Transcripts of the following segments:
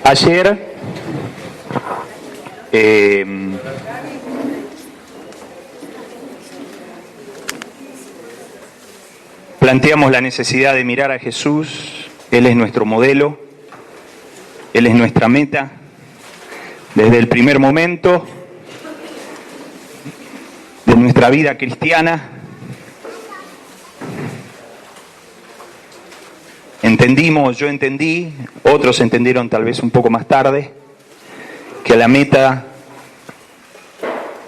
Ayer planteamos la necesidad de mirar a Jesús. Él es nuestro modelo, Él es nuestra meta. Desde el primer momento de nuestra vida cristiana, yo entendí, otros entendieron tal vez un poco más tarde, que la meta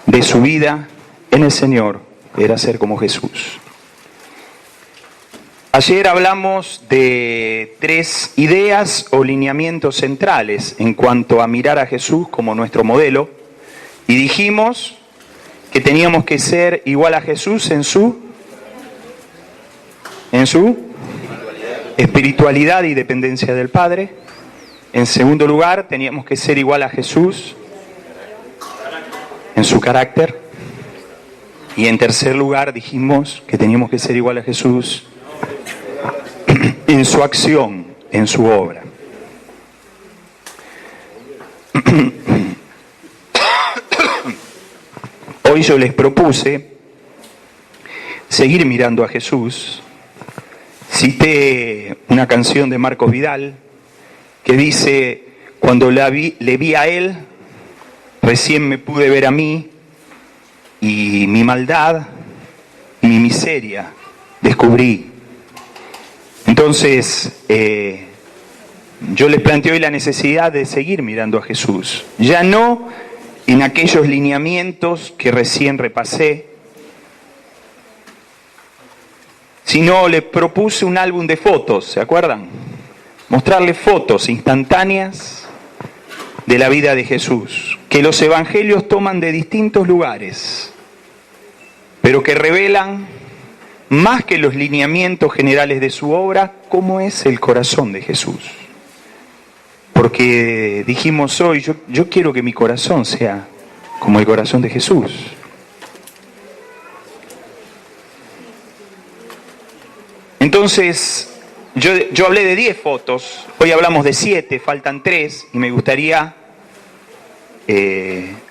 de su vida en el Señor era ser como Jesús. Ayer hablamos de 3 ideas o lineamientos centrales en cuanto a mirar a Jesús como nuestro modelo, y dijimos que teníamos que ser igual a Jesús en su espiritualidad y dependencia del Padre. En segundo lugar, teníamos que ser igual a Jesús en su carácter. Y en tercer lugar, dijimos que teníamos que ser igual a Jesús en su acción, en su obra. Hoy yo les propuse seguir mirando a Jesús. Cité una canción de Marcos Vidal que dice: cuando le vi a Él, recién me pude ver a mí, y mi maldad y mi miseria descubrí. Entonces, yo les planteo hoy la necesidad de seguir mirando a Jesús, ya no en aquellos lineamientos que recién repasé, sino le propuse un álbum de fotos, ¿se acuerdan? Mostrarle fotos instantáneas de la vida de Jesús, que los evangelios toman de distintos lugares, pero que revelan, más que los lineamientos generales de su obra, cómo es el corazón de Jesús. Porque dijimos hoy, yo quiero que mi corazón sea como el corazón de Jesús. Entonces, yo hablé de 10 fotos, hoy hablamos de 7, faltan 3, y me gustaría,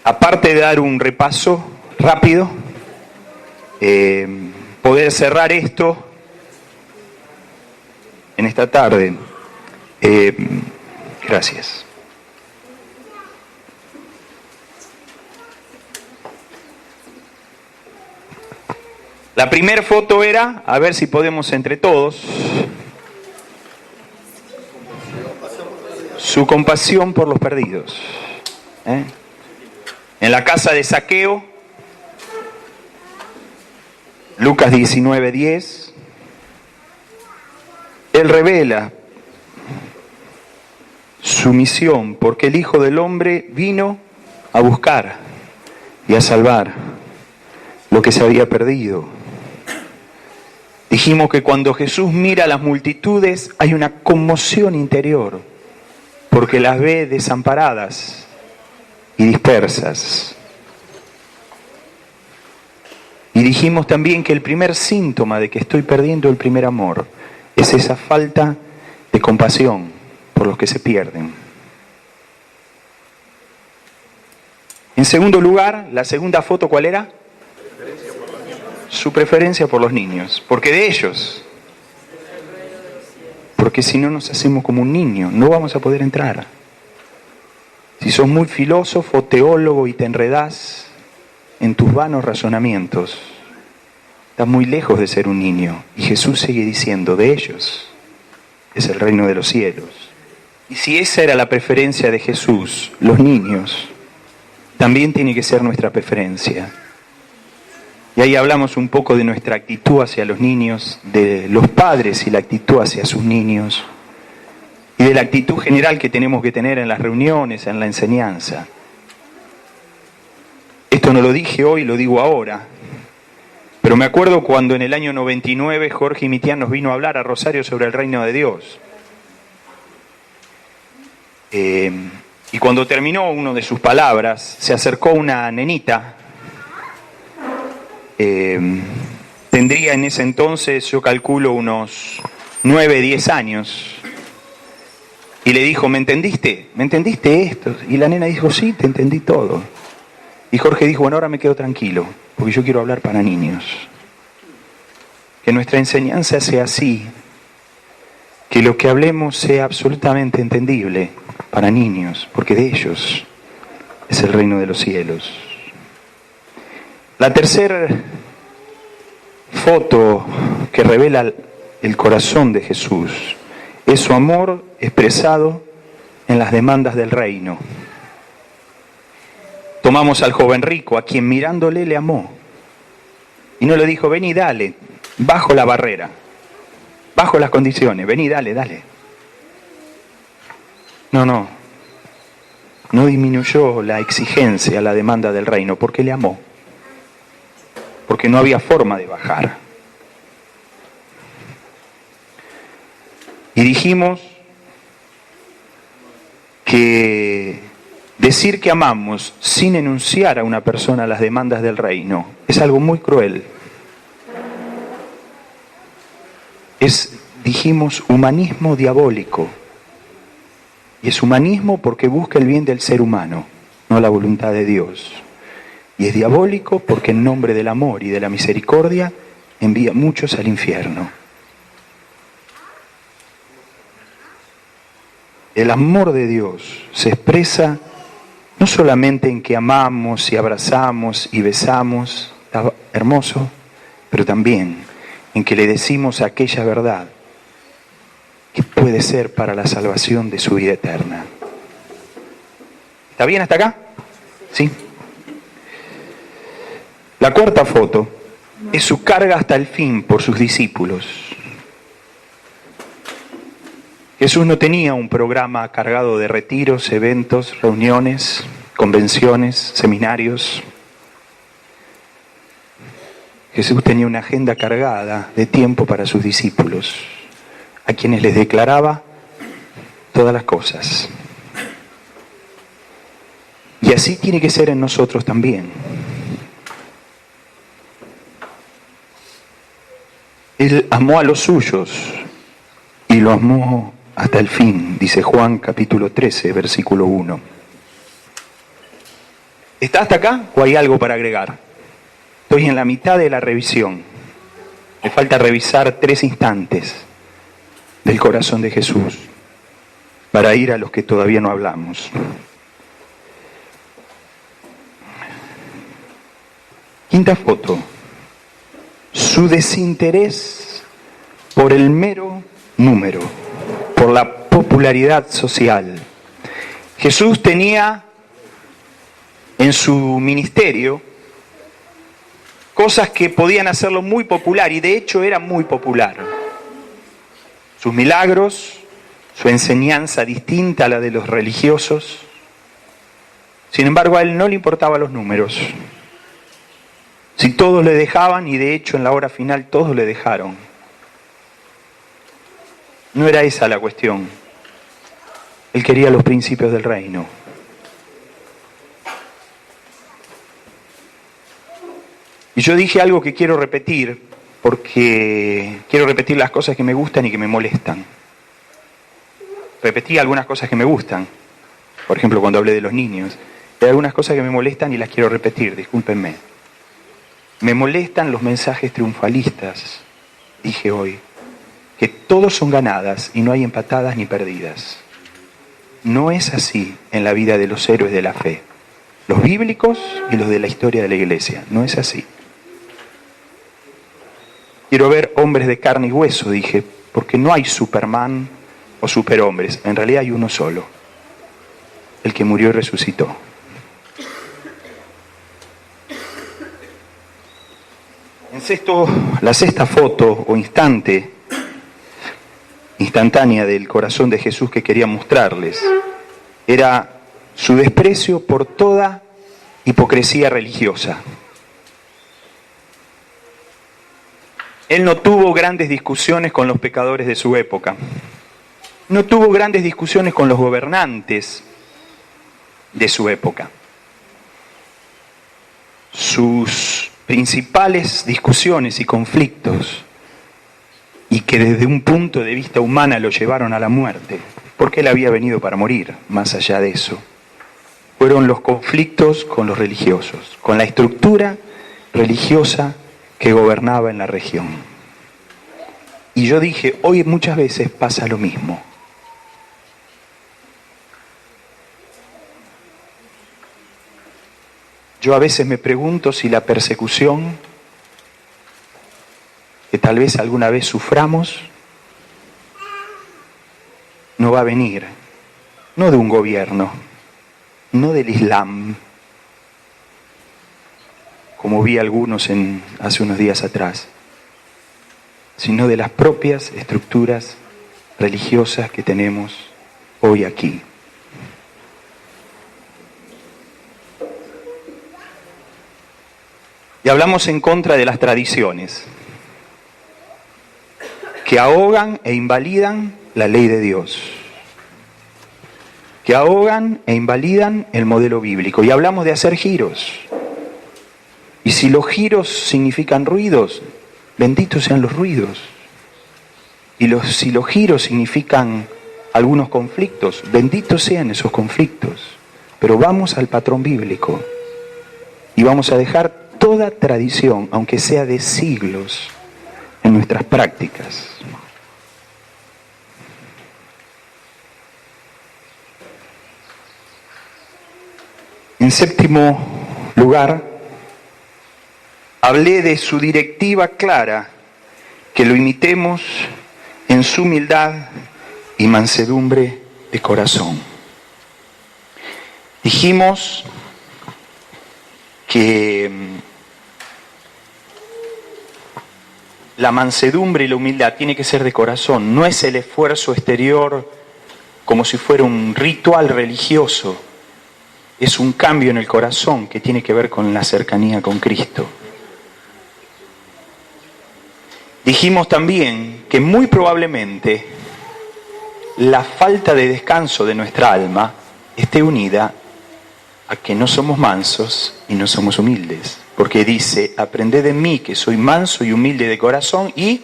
aparte de dar un repaso rápido, poder cerrar esto en esta tarde. Gracias. La primera foto era, a ver si podemos entre todos, su compasión por los perdidos. En la casa de Zaqueo, Lucas 19:10, Él revela su misión, porque el Hijo del Hombre vino a buscar y a salvar lo que se había perdido. Dijimos que cuando Jesús mira a las multitudes hay una conmoción interior, porque las ve desamparadas y dispersas. Y dijimos también que el primer síntoma de que estoy perdiendo el primer amor es esa falta de compasión por los que se pierden. En segundo lugar, la segunda foto, ¿cuál era? Su preferencia por los niños, porque de ellos, porque si no nos hacemos como un niño, no vamos a poder entrar. Si sos muy filósofo, teólogo y te enredás en tus vanos razonamientos, estás muy lejos de ser un niño. Y Jesús sigue diciendo, de ellos es el reino de los cielos. Y si esa era la preferencia de Jesús, los niños, también tiene que ser nuestra preferencia. Y ahí hablamos un poco de nuestra actitud hacia los niños, de los padres y la actitud hacia sus niños, y de la actitud general que tenemos que tener en las reuniones, en la enseñanza. Esto no lo dije hoy, lo digo ahora, pero me acuerdo cuando en el año 99 Jorge Mitián nos vino a hablar a Rosario sobre el reino de Dios. Y cuando terminó una de sus palabras, se acercó una nenita. Tendría en ese entonces, yo calculo, unos 9, 10 años. Y le dijo, ¿me entendiste? ¿Me entendiste esto? Y la nena dijo, sí, te entendí todo. Y Jorge dijo, bueno, ahora me quedo tranquilo, porque yo quiero hablar para niños. Que nuestra enseñanza sea así, que lo que hablemos sea absolutamente entendible para niños, porque de ellos es el reino de los cielos. La tercera foto que revela el corazón de Jesús es su amor expresado en las demandas del reino. Tomamos al joven rico, a quien mirándole le amó. Y no le dijo, vení, dale, bajo la barrera, bajo las condiciones, vení, dale, dale. No disminuyó la exigencia, la demanda del reino, porque le amó. Porque no había forma de bajar. Y dijimos que decir que amamos sin enunciar a una persona las demandas del reino es algo muy cruel. Es, dijimos, humanismo diabólico. Y es humanismo porque busca el bien del ser humano, no la voluntad de Dios. Y es diabólico porque en nombre del amor y de la misericordia envía muchos al infierno. El amor de Dios se expresa no solamente en que amamos y abrazamos y besamos, está hermoso, pero también en que le decimos aquella verdad que puede ser para la salvación de su vida eterna. ¿Está bien hasta acá? Sí. La cuarta foto es su carga hasta el fin por sus discípulos. Jesús no tenía un programa cargado de retiros, eventos, reuniones, convenciones, seminarios. Jesús tenía una agenda cargada de tiempo para sus discípulos, a quienes les declaraba todas las cosas. Y así tiene que ser en nosotros también. Él amó a los suyos y lo amó hasta el fin, dice Juan capítulo 13, versículo 1. ¿Está hasta acá o hay algo para agregar? Estoy en la mitad de la revisión. Me falta revisar 3 instantes del corazón de Jesús para ir a los que todavía no hablamos. Quinta foto. Su desinterés por el mero número, por la popularidad social. Jesús tenía en su ministerio cosas que podían hacerlo muy popular, y de hecho era muy popular. Sus milagros, su enseñanza distinta a la de los religiosos. Sin embargo, a él no le importaban los números. Si todos le dejaban, y de hecho en la hora final todos le dejaron. No era esa la cuestión. Él quería los principios del reino. Y yo dije algo que quiero repetir, porque quiero repetir las cosas que me gustan y que me molestan. Repetí algunas cosas que me gustan, por ejemplo cuando hablé de los niños. Hay algunas cosas que me molestan y las quiero repetir, discúlpenme. Me molestan los mensajes triunfalistas, dije hoy, que todos son ganadas y no hay empatadas ni perdidas. No es así en la vida de los héroes de la fe, los bíblicos y los de la historia de la iglesia, no es así. Quiero ver hombres de carne y hueso, dije, porque no hay Superman o superhombres, en realidad hay uno solo, el que murió y resucitó. La sexta foto o instantánea del corazón de Jesús que quería mostrarles era su desprecio por toda hipocresía religiosa. Él no tuvo grandes discusiones con los pecadores de su época. No tuvo grandes discusiones con los gobernantes de su época. Sus principales discusiones y conflictos, y que desde un punto de vista humano lo llevaron a la muerte, porque Él había venido para morir. Más allá de eso, fueron los conflictos con los religiosos, con la estructura religiosa que gobernaba en la región. Y yo dije, hoy muchas veces pasa lo mismo. Yo a veces me pregunto si la persecución que tal vez alguna vez suframos no va a venir, no de un gobierno, no del Islam, como vi algunos hace unos días atrás, sino de las propias estructuras religiosas que tenemos hoy aquí. Y hablamos en contra de las tradiciones que ahogan e invalidan la ley de Dios, que ahogan e invalidan el modelo bíblico. Y hablamos de hacer giros. Y si los giros significan ruidos, benditos sean los ruidos. Y si los giros significan algunos conflictos, benditos sean esos conflictos. Pero vamos al patrón bíblico y vamos a dejar toda tradición, aunque sea de siglos, en nuestras prácticas. En séptimo lugar, hablé de su directiva clara, que lo imitemos en su humildad y mansedumbre de corazón. Dijimos que la mansedumbre y la humildad tiene que ser de corazón, no es el esfuerzo exterior como si fuera un ritual religioso, es un cambio en el corazón que tiene que ver con la cercanía con Cristo. Dijimos también que muy probablemente la falta de descanso de nuestra alma esté unida a que no somos mansos y no somos humildes. Porque dice, aprended de mí que soy manso y humilde de corazón y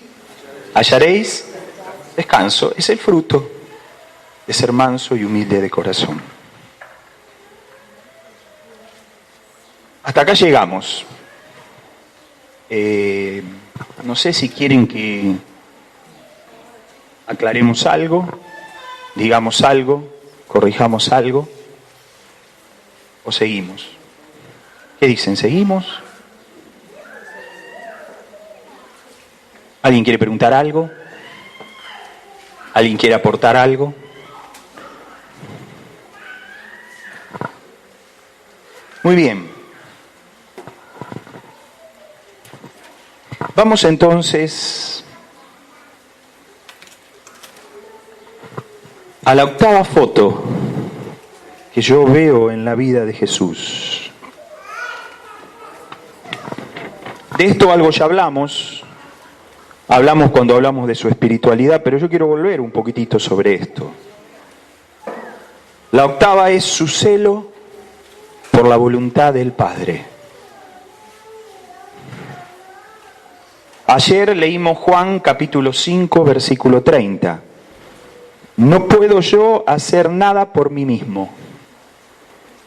hallaréis descanso. Es el fruto de ser manso y humilde de corazón. Hasta acá llegamos. No sé si quieren que aclaremos algo, digamos algo, corrijamos algo, o seguimos. ¿Qué dicen? ¿Seguimos? ¿Alguien quiere preguntar algo? ¿Alguien quiere aportar algo? Muy bien. Vamos entonces a la octava foto que yo veo en la vida de Jesús. De esto algo ya hablamos cuando hablamos de su espiritualidad, pero yo quiero volver un poquitito sobre esto. La octava es su celo por la voluntad del Padre. Ayer leímos Juan capítulo 5, versículo 30. No puedo yo hacer nada por mí mismo.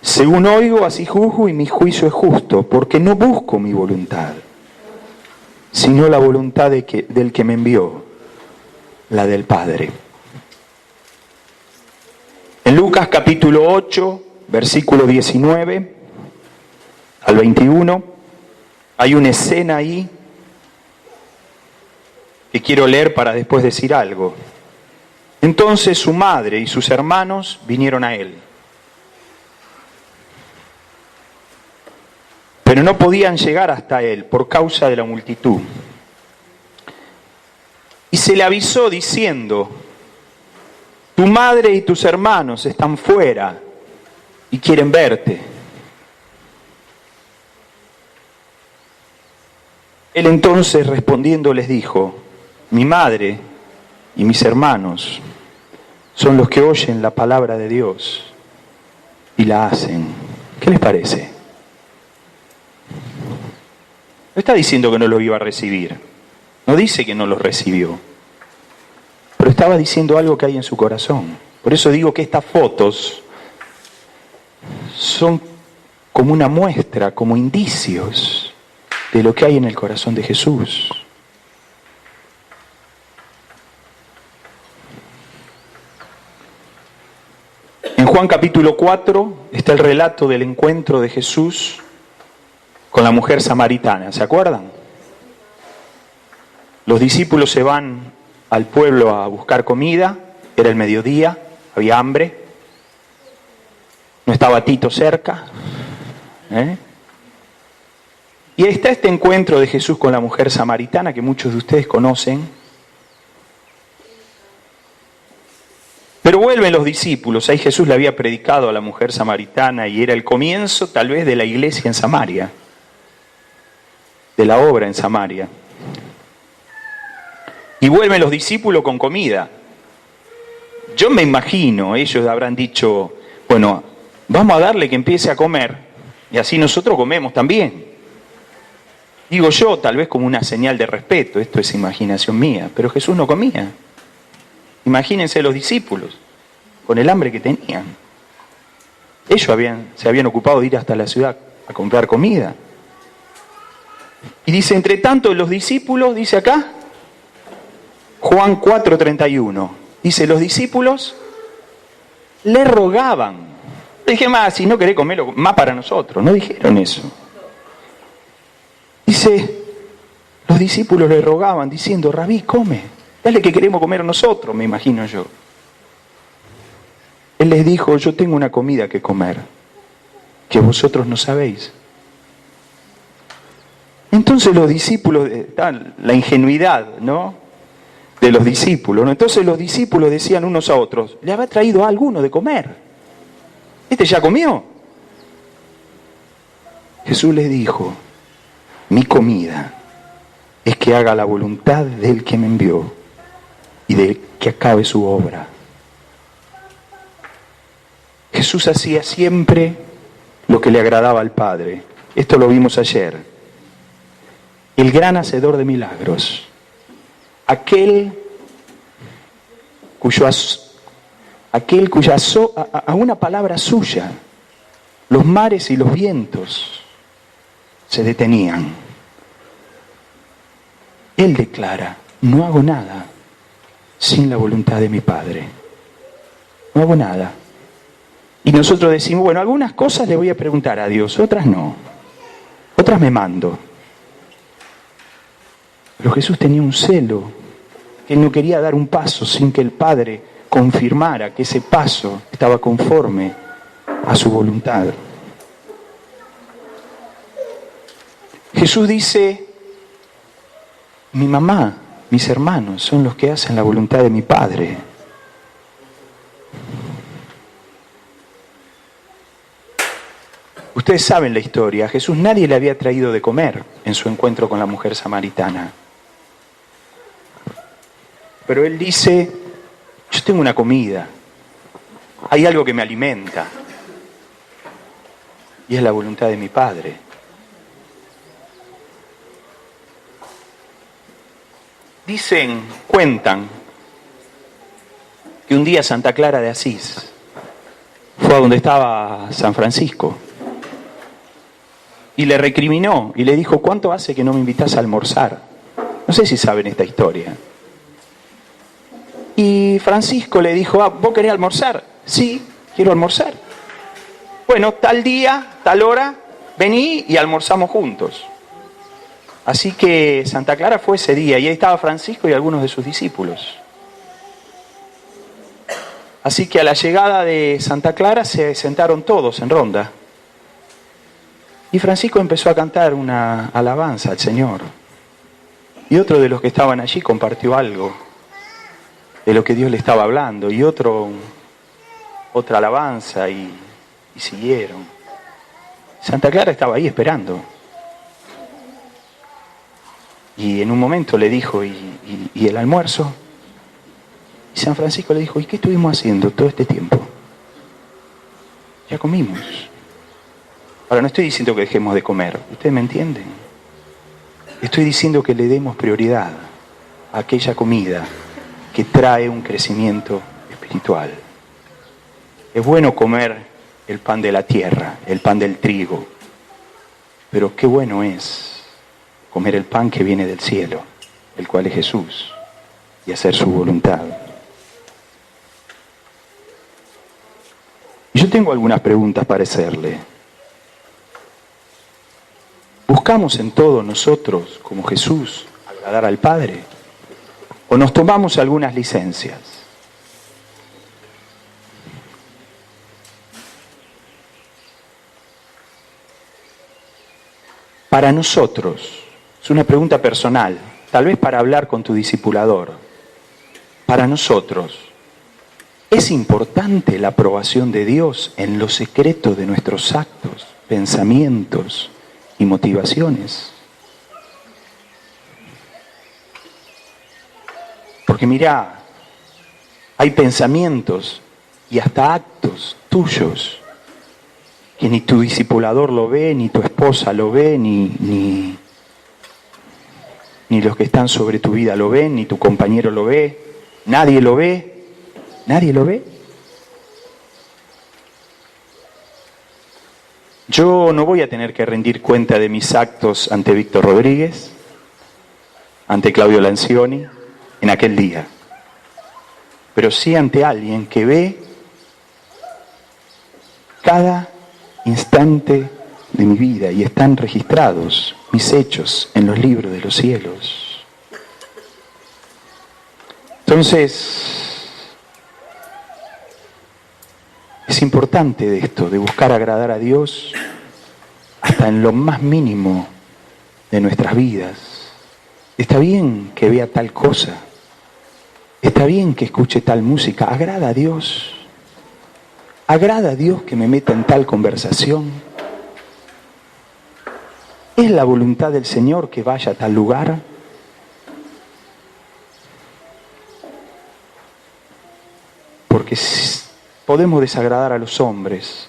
Según oigo, así juzgo y mi juicio es justo, porque no busco mi voluntad, sino la voluntad del que me envió, la del Padre. En Lucas capítulo 8, versículo 19 al 21, hay una escena ahí que quiero leer para después decir algo. Entonces su madre y sus hermanos vinieron a él, pero no podían llegar hasta él por causa de la multitud. Y se le avisó diciendo, tu madre y tus hermanos están fuera y quieren verte. Él entonces respondiendo les dijo, mi madre y mis hermanos son los que oyen la palabra de Dios y la hacen. ¿Qué les parece? No está diciendo que no lo iba a recibir, no dice que no lo recibió, pero estaba diciendo algo que hay en su corazón. Por eso digo que estas fotos son como una muestra, como indicios de lo que hay en el corazón de Jesús. En Juan capítulo 4 está el relato del encuentro de Jesús con la mujer samaritana, ¿se acuerdan? Los discípulos se van al pueblo a buscar comida, era el mediodía, había hambre, no estaba Tito cerca, y está este encuentro de Jesús con la mujer samaritana que muchos de ustedes conocen. Pero vuelven los discípulos, ahí Jesús le había predicado a la mujer samaritana y era el comienzo tal vez de la iglesia en Samaria, de la obra en Samaria. Y vuelven los discípulos con comida. Yo me imagino, ellos habrán dicho, bueno, vamos a darle que empiece a comer y así nosotros comemos también. Digo yo, tal vez como una señal de respeto, esto es imaginación mía, pero Jesús no comía. Imagínense los discípulos, con el hambre que tenían. Ellos se habían ocupado de ir hasta la ciudad a comprar comida. Y dice, entre tanto los discípulos, dice acá, Juan 4:31, dice, los discípulos le rogaban. Dije, más, si no querés comerlo, más para nosotros. No dijeron eso. Dice, los discípulos le rogaban diciendo, Rabí, come, dale que queremos comer nosotros, me imagino yo. Él les dijo, yo tengo una comida que comer, que vosotros no sabéis. Entonces los discípulos, la ingenuidad, ¿no?, de los discípulos, ¿no? Entonces los discípulos decían unos a otros, ¿le habrá traído a alguno de comer? ¿Este ya comió? Jesús les dijo, mi comida es que haga la voluntad del que me envió y de que acabe su obra. Jesús hacía siempre lo que le agradaba al Padre. Esto lo vimos ayer. El gran hacedor de milagros. Aquel cuya a una palabra suya los mares y los vientos se detenían. Él declara, no hago nada sin la voluntad de mi Padre. No hago nada. Y nosotros decimos, bueno, algunas cosas le voy a preguntar a Dios, otras no. Otras me mando. Pero Jesús tenía un celo, que él no quería dar un paso sin que el Padre confirmara que ese paso estaba conforme a su voluntad. Jesús dice, mi mamá, mis hermanos son los que hacen la voluntad de mi Padre. Ustedes saben la historia, a Jesús nadie le había traído de comer en su encuentro con la mujer samaritana. Pero él dice, yo tengo una comida, hay algo que me alimenta, y es la voluntad de mi Padre. Cuentan, que un día Santa Clara de Asís fue a donde estaba San Francisco y le recriminó y le dijo, ¿cuánto hace que no me invitas a almorzar? No sé si saben esta historia. Y Francisco le dijo, ¿vos querés almorzar? Sí, quiero almorzar. Bueno, tal día, tal hora, vení y almorzamos juntos. Así que Santa Clara fue ese día y ahí estaba Francisco y algunos de sus discípulos. Así que a la llegada de Santa Clara se sentaron todos en ronda. Y Francisco empezó a cantar una alabanza al Señor. Y otro de los que estaban allí compartió algo de lo que Dios le estaba hablando. Y otra alabanza y siguieron. Santa Clara estaba ahí esperando. Y en un momento le dijo, ¿y el almuerzo? Y San Francisco le dijo, ¿y qué estuvimos haciendo todo este tiempo? Ya comimos. Ahora, no estoy diciendo que dejemos de comer, ¿ustedes me entienden? Estoy diciendo que le demos prioridad a aquella comida que trae un crecimiento espiritual. Es bueno comer el pan de la tierra, el pan del trigo, pero qué bueno es comer el pan que viene del cielo, el cual es Jesús, y hacer su voluntad. Y yo tengo algunas preguntas para hacerle. ¿Buscamos en todo nosotros, como Jesús, agradar al Padre? ¿O nos tomamos algunas licencias? Para nosotros, es una pregunta personal, tal vez para hablar con tu discipulador. Para nosotros, ¿es importante la aprobación de Dios en lo secreto de nuestros actos, pensamientos y motivaciones? Porque mirá, hay pensamientos y hasta actos tuyos que ni tu discipulador lo ve, ni tu esposa lo ve, ni los que están sobre tu vida lo ven, ni tu compañero lo ve, nadie lo ve, nadie lo ve. Yo no voy a tener que rendir cuenta de mis actos ante Víctor Rodríguez, ante Claudio Lancioni, en aquel día, pero sí ante alguien que ve cada instante de mi vida y están registrados mis hechos en los libros de los cielos. Entonces, es importante de esto, de buscar agradar a Dios hasta en lo más mínimo de nuestras vidas. Está bien que vea tal cosa, está bien que escuche tal música, agrada a Dios. ¿Agrada a Dios que me meta en tal conversación? ¿Es la voluntad del Señor que vaya a tal lugar? Porque podemos desagradar a los hombres,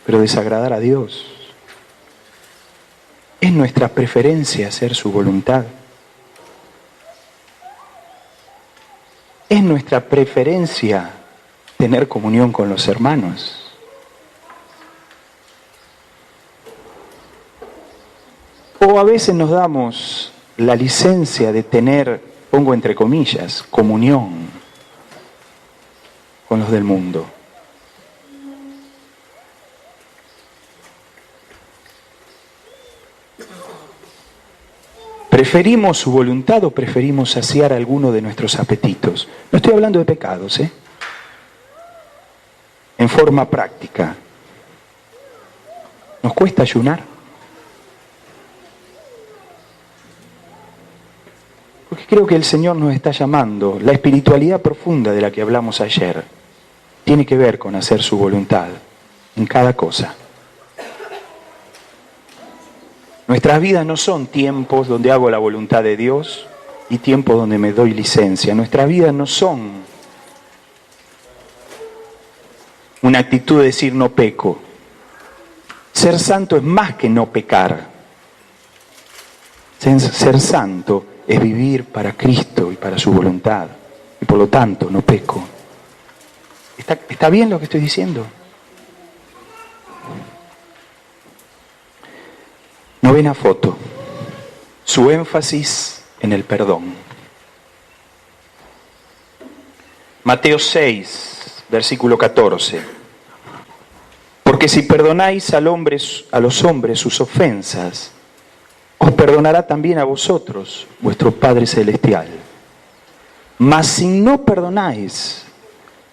pero desagradar a Dios. ¿Es nuestra preferencia hacer su voluntad? ¿Es nuestra preferencia tener comunión con los hermanos? O a veces nos damos la licencia de tener, pongo entre comillas, comunión con los del mundo. ¿Preferimos su voluntad o preferimos saciar alguno de nuestros apetitos? No estoy hablando de pecados, En forma práctica. ¿Nos cuesta ayunar? Porque creo que el Señor nos está llamando. La espiritualidad profunda de la que hablamos ayer tiene que ver con hacer su voluntad en cada cosa. Nuestras vidas no son tiempos donde hago la voluntad de Dios y tiempos donde me doy licencia. Nuestras vidas no son una actitud de decir no peco. Ser santo es más que no pecar. Ser santo es vivir para Cristo y para su voluntad. Y por lo tanto no peco. ¿Está bien lo que estoy diciendo? Novena foto. Su énfasis en el perdón. Mateo 6, versículo 14. Porque si perdonáis a los hombres sus ofensas, os perdonará también a vosotros, vuestro Padre Celestial. Mas si no perdonáis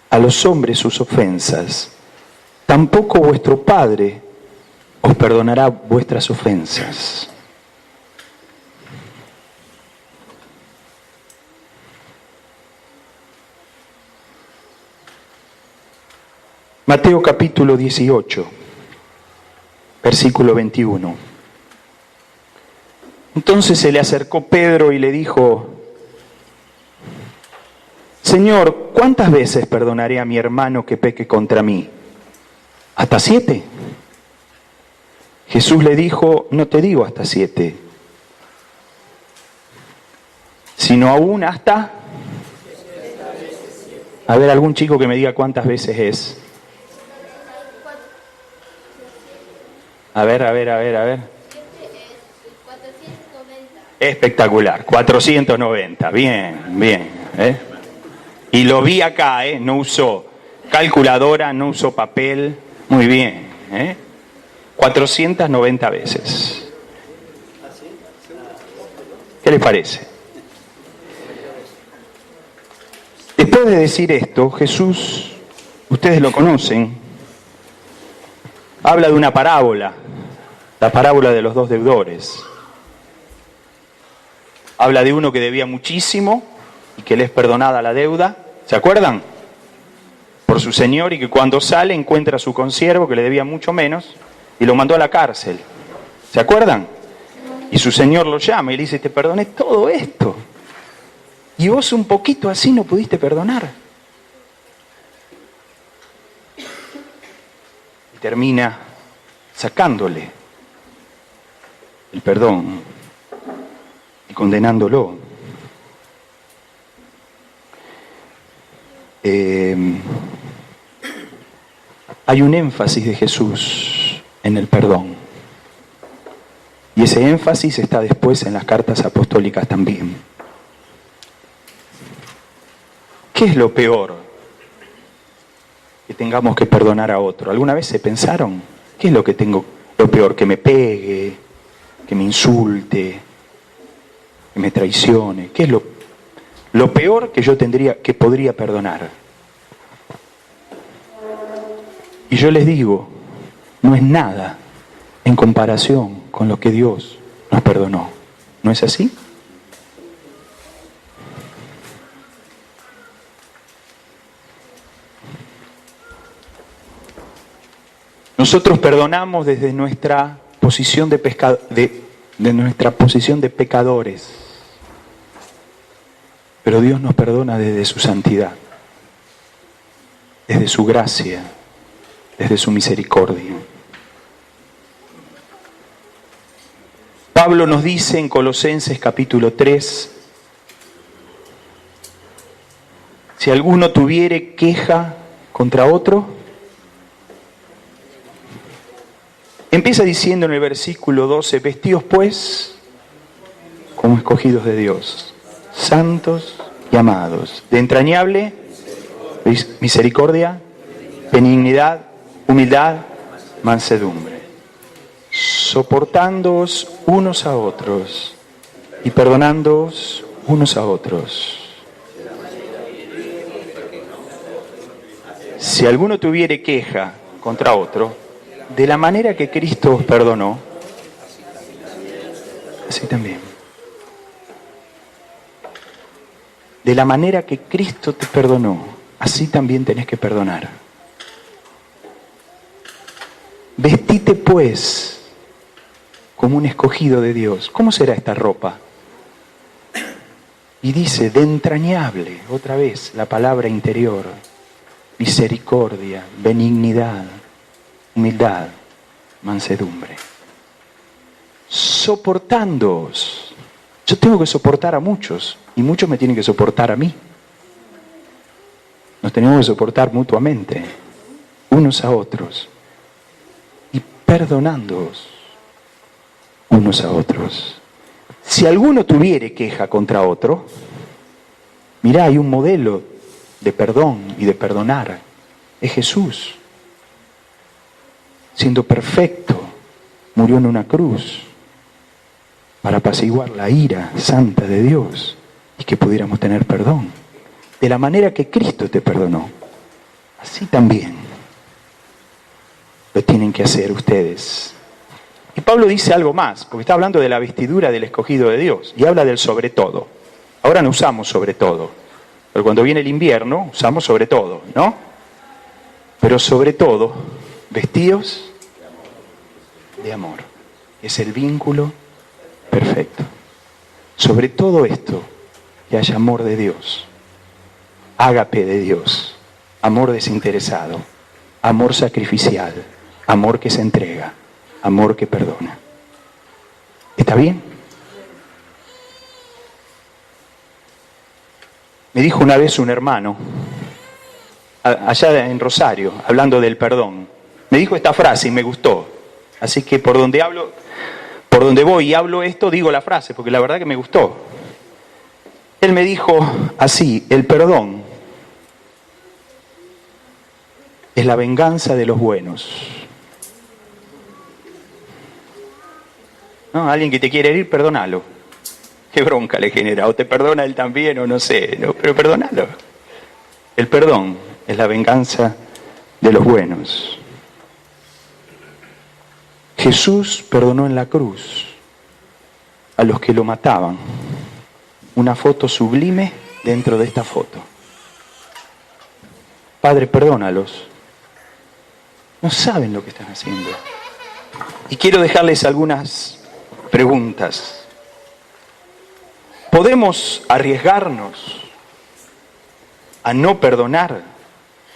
a los hombres sus ofensas, tampoco vuestro Padre os perdonará vuestras ofensas. Mateo capítulo 18, versículo 21. Entonces se le acercó Pedro y le dijo: Señor, ¿cuántas veces perdonaré a mi hermano que peque contra mí? ¿Hasta 7? Jesús le dijo: no te digo hasta 7, sino aún hasta... A ver, algún chico que me diga cuántas veces es. A ver. Espectacular, 490, bien. Y lo vi acá, no usó calculadora, no usó papel, muy bien. 490 veces. ¿Qué les parece? Después de decir esto, Jesús, ustedes lo conocen, habla de una parábola, la parábola de los dos deudores. Habla de uno que debía muchísimo y que le es perdonada la deuda, ¿se acuerdan? Por su señor, y que cuando sale encuentra a su consiervo que le debía mucho menos y lo mandó a la cárcel. ¿Se acuerdan? Y su señor lo llama y le dice, te perdoné todo esto. Y vos un poquito así no pudiste perdonar. Y termina sacándole el perdón y condenándolo. Hay un énfasis de Jesús en el perdón. Y ese énfasis está después en las cartas apostólicas también. ¿Qué es lo peor? Que tengamos que perdonar a otro. ¿Alguna vez se pensaron? ¿Qué es lo que tengo lo peor? Que me pegue, que me insulte, que me traicione. ¿Qué es lo peor que yo podría perdonar? Y yo les digo, no es nada en comparación con lo que Dios nos perdonó. ¿No es así? Nosotros perdonamos desde nuestra posición de nuestra posición de pecadores. Pero Dios nos perdona desde su santidad, desde su gracia, desde su misericordia. Pablo nos dice en Colosenses capítulo 3, si alguno tuviere queja contra otro, empieza diciendo en el versículo 12, vestidos pues como escogidos de Dios, santos y amados, de entrañable misericordia, benignidad, humildad, mansedumbre, soportándoos unos a otros y perdonándoos unos a otros. Si alguno tuviere queja contra otro, de la manera que Cristo os perdonó, así también. De la manera que Cristo te perdonó, así también tenés que perdonar. Vestite pues como un escogido de Dios. ¿Cómo será esta ropa? Y dice, de entrañable, otra vez, la palabra interior, misericordia, benignidad, humildad, mansedumbre. Soportándoos. Yo tengo que soportar a muchos y muchos me tienen que soportar a mí. Nos tenemos que soportar mutuamente, unos a otros, y perdonándoos unos a otros. Si alguno tuviere queja contra otro, mirá, hay un modelo de perdón y de perdonar. Es Jesús. Siendo perfecto, murió en una cruz para apaciguar la ira santa de Dios y que pudiéramos tener perdón. De la manera que Cristo te perdonó, así también lo tienen que hacer ustedes. Y Pablo dice algo más, porque está hablando de la vestidura del escogido de Dios y habla del sobre todo. Ahora no usamos sobre todo, pero cuando viene el invierno usamos sobre todo, ¿no? Pero sobre todo, vestidos de amor. Es el vínculo perfecto. Sobre todo esto, que haya amor de Dios, ágape de Dios, amor desinteresado, amor sacrificial, amor que se entrega, amor que perdona. ¿Está bien? Me dijo una vez un hermano, allá en Rosario, hablando del perdón, me dijo esta frase y me gustó. Así que por donde voy y hablo esto, digo la frase, porque la verdad que me gustó. Él me dijo así: el perdón es la venganza de los buenos. ¿No? Alguien que te quiere herir, perdónalo. Qué bronca le genera, o te perdona él también, o no sé, ¿no? Pero perdónalo. El perdón es la venganza de los buenos. Jesús perdonó en la cruz a los que lo mataban. Una foto sublime dentro de esta foto. Padre, perdónalos. No saben lo que están haciendo. Y quiero dejarles algunas preguntas. ¿Podemos arriesgarnos a no perdonar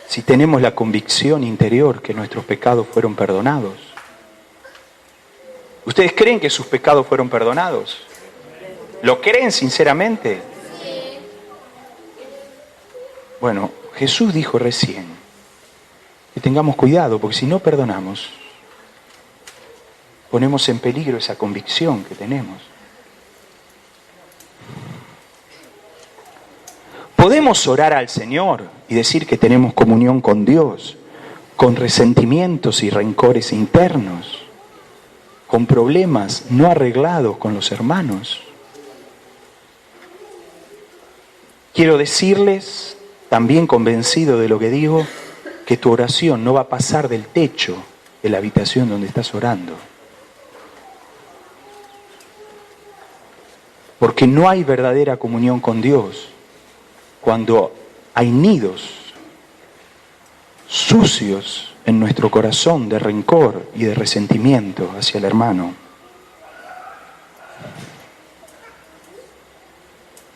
si tenemos la convicción interior que nuestros pecados fueron perdonados? ¿Ustedes creen que sus pecados fueron perdonados? ¿Lo creen sinceramente? Bueno, Jesús dijo recién que tengamos cuidado, porque si no perdonamos, ponemos en peligro esa convicción que tenemos. Podemos orar al Señor y decir que tenemos comunión con Dios, con resentimientos y rencores internos, con problemas no arreglados con los hermanos. Quiero decirles, también convencido de lo que digo, que tu oración no va a pasar del techo de la habitación donde estás orando. Porque no hay verdadera comunión con Dios cuando hay nidos sucios en nuestro corazón de rencor y de resentimiento hacia el hermano.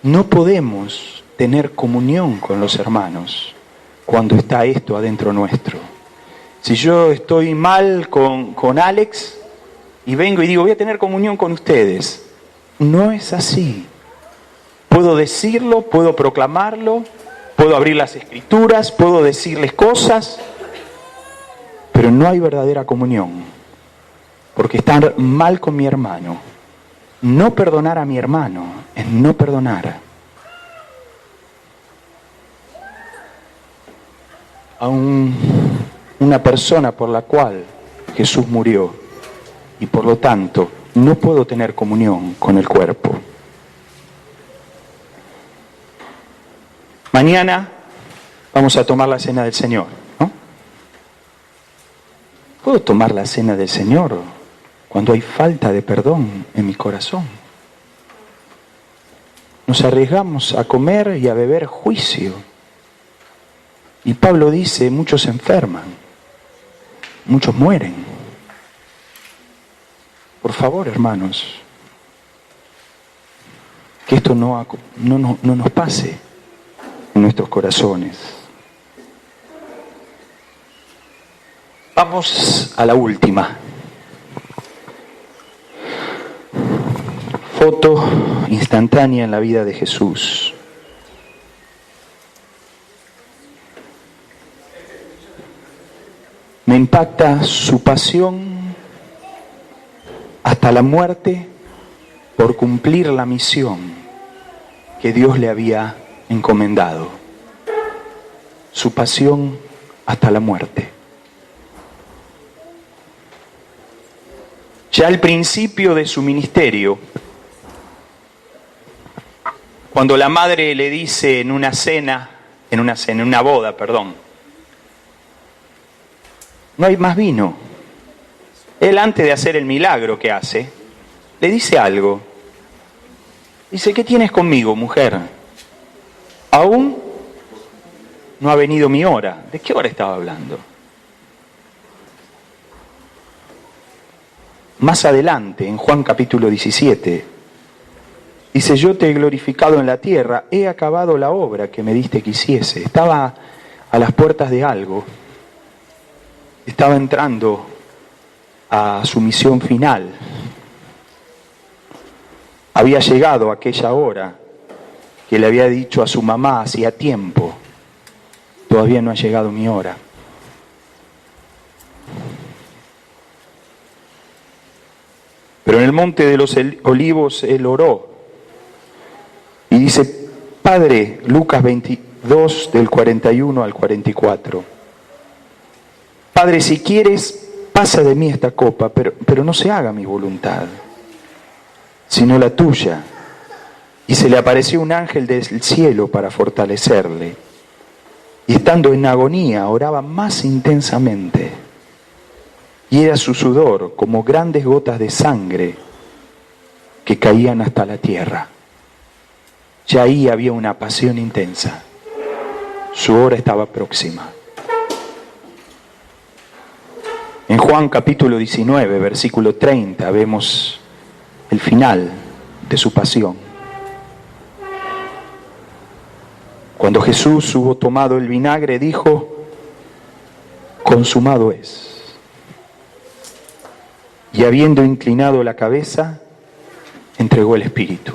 No podemos tener comunión con los hermanos cuando está esto adentro nuestro. Si yo estoy mal con Alex y vengo y digo, voy a tener comunión con ustedes, no es así. Puedo decirlo, puedo proclamarlo, puedo abrir las escrituras, puedo decirles cosas, pero no hay verdadera comunión, porque estar mal con mi hermano, no perdonar a mi hermano, es no perdonar a una persona por la cual Jesús murió, y por lo tanto no puedo tener comunión con el cuerpo. Mañana vamos a tomar la cena del Señor, ¿no? ¿Puedo tomar la cena del Señor cuando hay falta de perdón en mi corazón? Nos arriesgamos a comer y a beber juicio. Y Pablo dice, muchos se enferman, muchos mueren. Por favor, hermanos, que esto no nos pase en nuestros corazones. Vamos a la última. Foto instantánea en la vida de Jesús. Me impacta su pasión hasta la muerte por cumplir la misión que Dios le había encomendado. Su pasión hasta la muerte. Ya al principio de su ministerio, cuando la madre le dice en una boda, no hay más vino. Él, antes de hacer el milagro que hace, le dice algo. Dice, ¿qué tienes conmigo, mujer? Aún no ha venido mi hora. ¿De qué hora estaba hablando? Más adelante, en Juan capítulo 17, dice, yo te he glorificado en la tierra, he acabado la obra que me diste que hiciese. Estaba a las puertas de algo. Estaba entrando a su misión final. Había llegado aquella hora que le había dicho a su mamá hacía tiempo, todavía no ha llegado mi hora. Pero en el monte de los olivos él oró y dice, Padre, Lucas 22 del 41 al 44, Padre, si quieres, pasa de mí esta copa, pero no se haga mi voluntad, sino la tuya. Y se le apareció un ángel del cielo para fortalecerle. Y estando en agonía, oraba más intensamente. Y era su sudor como grandes gotas de sangre que caían hasta la tierra. Ya ahí había una pasión intensa. Su hora estaba próxima. En Juan capítulo 19, versículo 30, vemos el final de su pasión. Cuando Jesús hubo tomado el vinagre, dijo, consumado es. Y habiendo inclinado la cabeza, entregó el espíritu.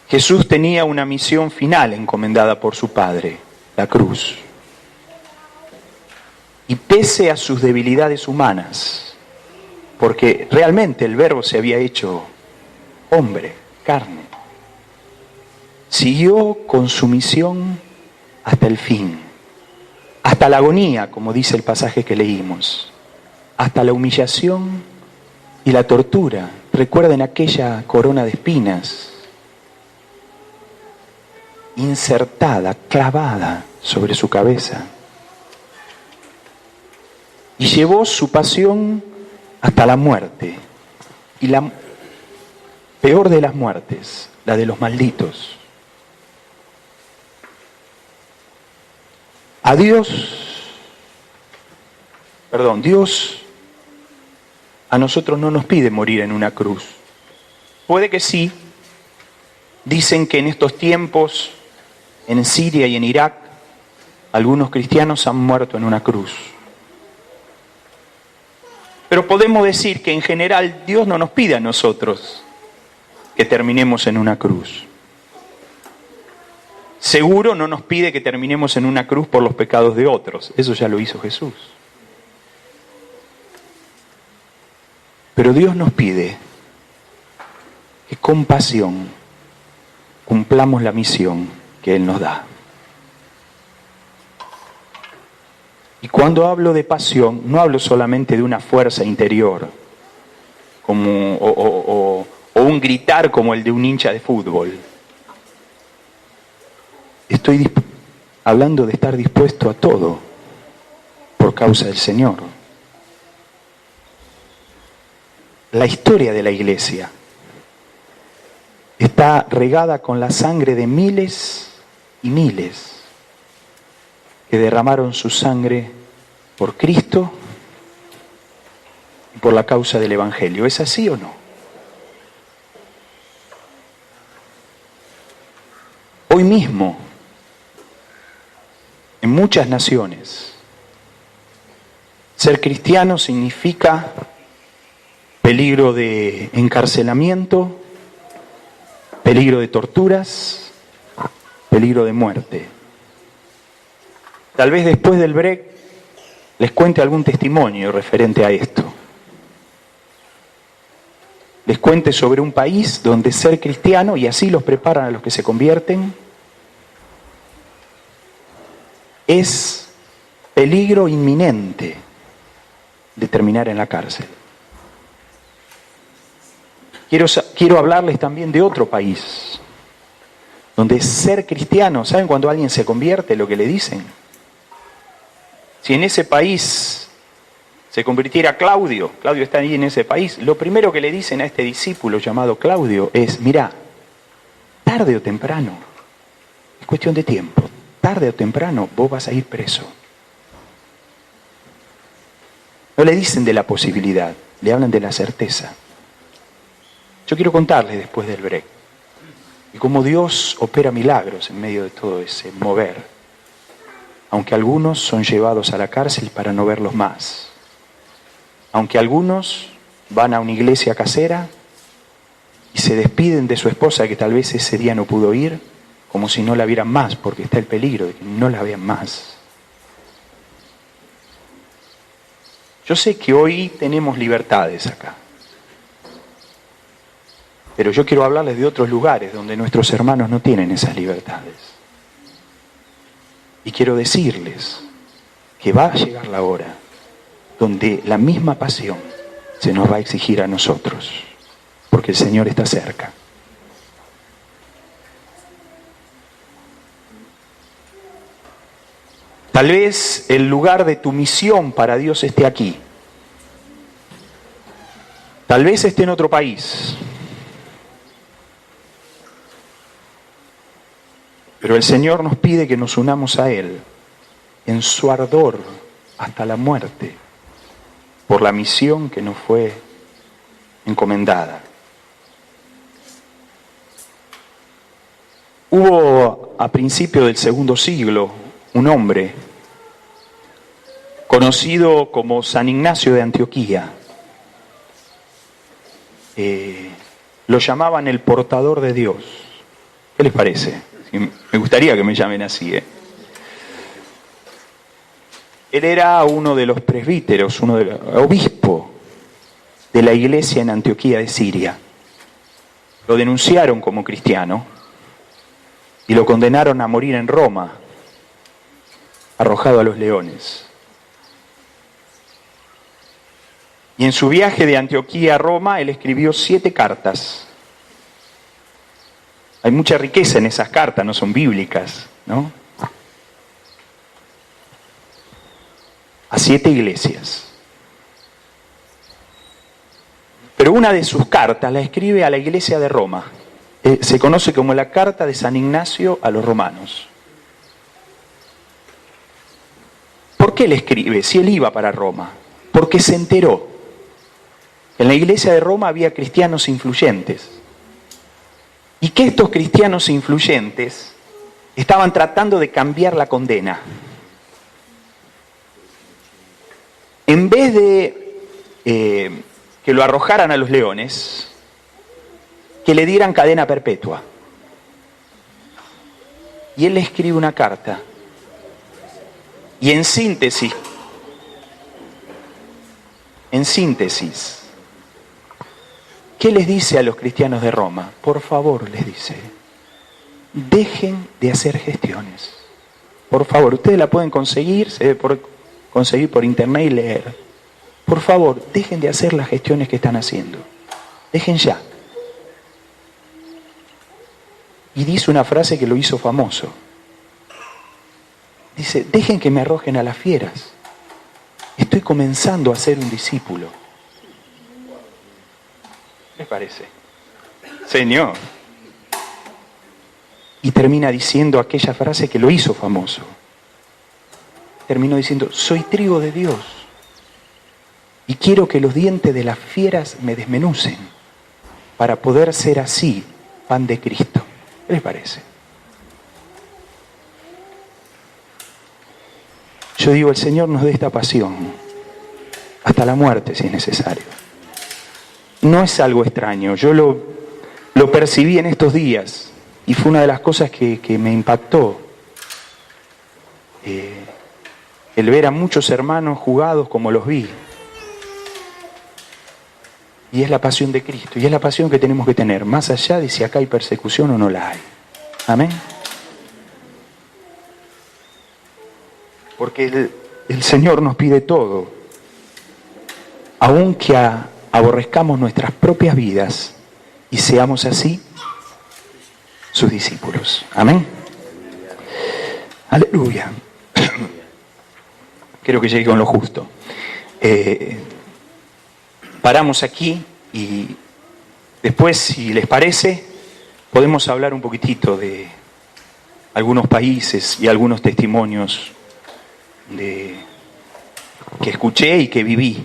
Jesús tenía una misión final encomendada por su Padre, la cruz. Y pese a sus debilidades humanas, porque realmente el Verbo se había hecho hombre, carne, siguió con su misión hasta el fin, hasta la agonía, como dice el pasaje que leímos, hasta la humillación y la tortura. Recuerden aquella corona de espinas insertada, clavada sobre su cabeza. Y llevó su pasión hasta la muerte. Y la peor de las muertes, la de los malditos. Dios a nosotros no nos pide morir en una cruz. Puede que sí. Dicen que en estos tiempos, en Siria y en Irak, algunos cristianos han muerto en una cruz. Pero podemos decir que en general Dios no nos pide a nosotros que terminemos en una cruz. Seguro no nos pide que terminemos en una cruz por los pecados de otros. Eso ya lo hizo Jesús. Pero Dios nos pide que con pasión cumplamos la misión que Él nos da. Y cuando hablo de pasión, no hablo solamente de una fuerza interior, o un gritar como el de un hincha de fútbol. Estoy hablando de estar dispuesto a todo por causa del Señor. La historia de la iglesia está regada con la sangre de miles y miles que derramaron su sangre por Cristo y por la causa del Evangelio. ¿Es así o no? Hoy mismo, en muchas naciones, ser cristiano significa peligro de encarcelamiento, peligro de torturas, peligro de muerte. Tal vez después del break les cuente algún testimonio referente a esto. Les cuente sobre un país donde ser cristiano, y así los preparan a los que se convierten, es peligro inminente de terminar en la cárcel. Quiero hablarles también de otro país, donde ser cristiano, ¿saben cuando alguien se convierte lo que le dicen? Si en ese país se convirtiera Claudio está ahí en ese país, lo primero que le dicen a este discípulo llamado Claudio es, mirá, tarde o temprano, es cuestión de tiempo, tarde o temprano vos vas a ir preso. No le dicen de la posibilidad, le hablan de la certeza. Yo quiero contarles después del break y cómo Dios opera milagros en medio de todo ese mover, aunque algunos son llevados a la cárcel para no verlos más, aunque algunos van a una iglesia casera y se despiden de su esposa que tal vez ese día no pudo ir, como si no la vieran más, porque está el peligro de que no la vean más. Yo sé que hoy tenemos libertades acá, pero yo quiero hablarles de otros lugares donde nuestros hermanos no tienen esas libertades. Y quiero decirles que va a llegar la hora donde la misma pasión se nos va a exigir a nosotros, porque el Señor está cerca. Tal vez el lugar de tu misión para Dios esté aquí. Tal vez esté en otro país. Pero el Señor nos pide que nos unamos a Él en su ardor hasta la muerte por la misión que nos fue encomendada. Hubo a principios del segundo siglo un hombre conocido como San Ignacio de Antioquía. Lo llamaban el portador de Dios. ¿Qué les parece? Me gustaría que me llamen así, ¿eh? Él era uno de los presbíteros, obispo de la iglesia en Antioquía de Siria. Lo denunciaron como cristiano y lo condenaron a morir en Roma, arrojado a los leones. Y en su viaje de Antioquía a Roma, él escribió 7 cartas. Hay mucha riqueza en esas cartas, no son bíblicas, ¿no? A 7 iglesias. Pero una de sus cartas la escribe a la iglesia de Roma. Se conoce como la carta de San Ignacio a los romanos. ¿Por qué le escribe si él iba para Roma? Porque se enteró. En la iglesia de Roma había cristianos influyentes. Y que estos cristianos influyentes estaban tratando de cambiar la condena. En vez de que lo arrojaran a los leones, que le dieran cadena perpetua. Y él le escribe una carta. Y en síntesis, ¿qué les dice a los cristianos de Roma? Por favor, les dice, dejen de hacer gestiones. Por favor, ustedes la pueden conseguir, se debe conseguir por internet y leer. Por favor, dejen de hacer las gestiones que están haciendo. Dejen ya. Y dice una frase que lo hizo famoso. Dice, dejen que me arrojen a las fieras. Estoy comenzando a ser un discípulo. ¿Qué les parece? Señor. Y termina diciendo aquella frase que lo hizo famoso. Terminó diciendo, soy trigo de Dios. Y quiero que los dientes de las fieras me desmenucen para poder ser así, pan de Cristo. ¿Qué les parece? Yo digo, el Señor nos dé esta pasión, hasta la muerte si es necesario. No es algo extraño, yo lo percibí en estos días y fue una de las cosas que me impactó. El ver a muchos hermanos jugados como los vi. Y es la pasión de Cristo, y es la pasión que tenemos que tener, más allá de si acá hay persecución o no la hay. Amén. Porque el Señor nos pide todo, aunque aborrezcamos nuestras propias vidas y seamos así sus discípulos. Amén. Aleluya. Creo que llegué con lo justo. Paramos aquí y después, si les parece, podemos hablar un poquitito de algunos países y algunos testimonios que escuché y que viví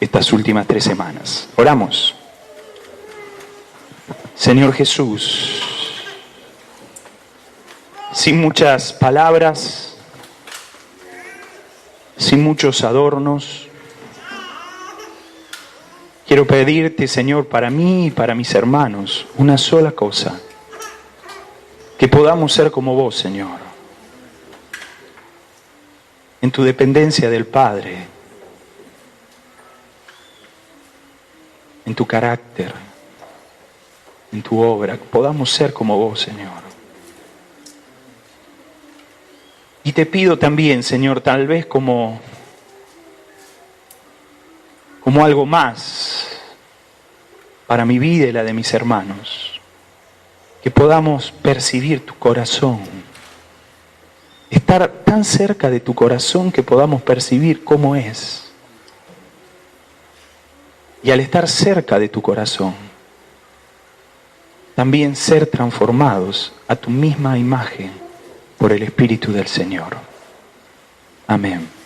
estas últimas 3 semanas. Oramos. Señor Jesús, sin muchas palabras, sin muchos adornos, quiero pedirte, Señor, para mí y para mis hermanos, una sola cosa, que podamos ser como vos, Señor. en tu dependencia del Padre, en tu carácter, en tu obra, podamos ser como vos, Señor. Y te pido también, Señor, tal vez como algo más para mi vida y la de mis hermanos, que podamos percibir tu corazón, estar tan cerca de tu corazón que podamos percibir cómo es. Y al estar cerca de tu corazón, también ser transformados a tu misma imagen por el Espíritu del Señor. Amén.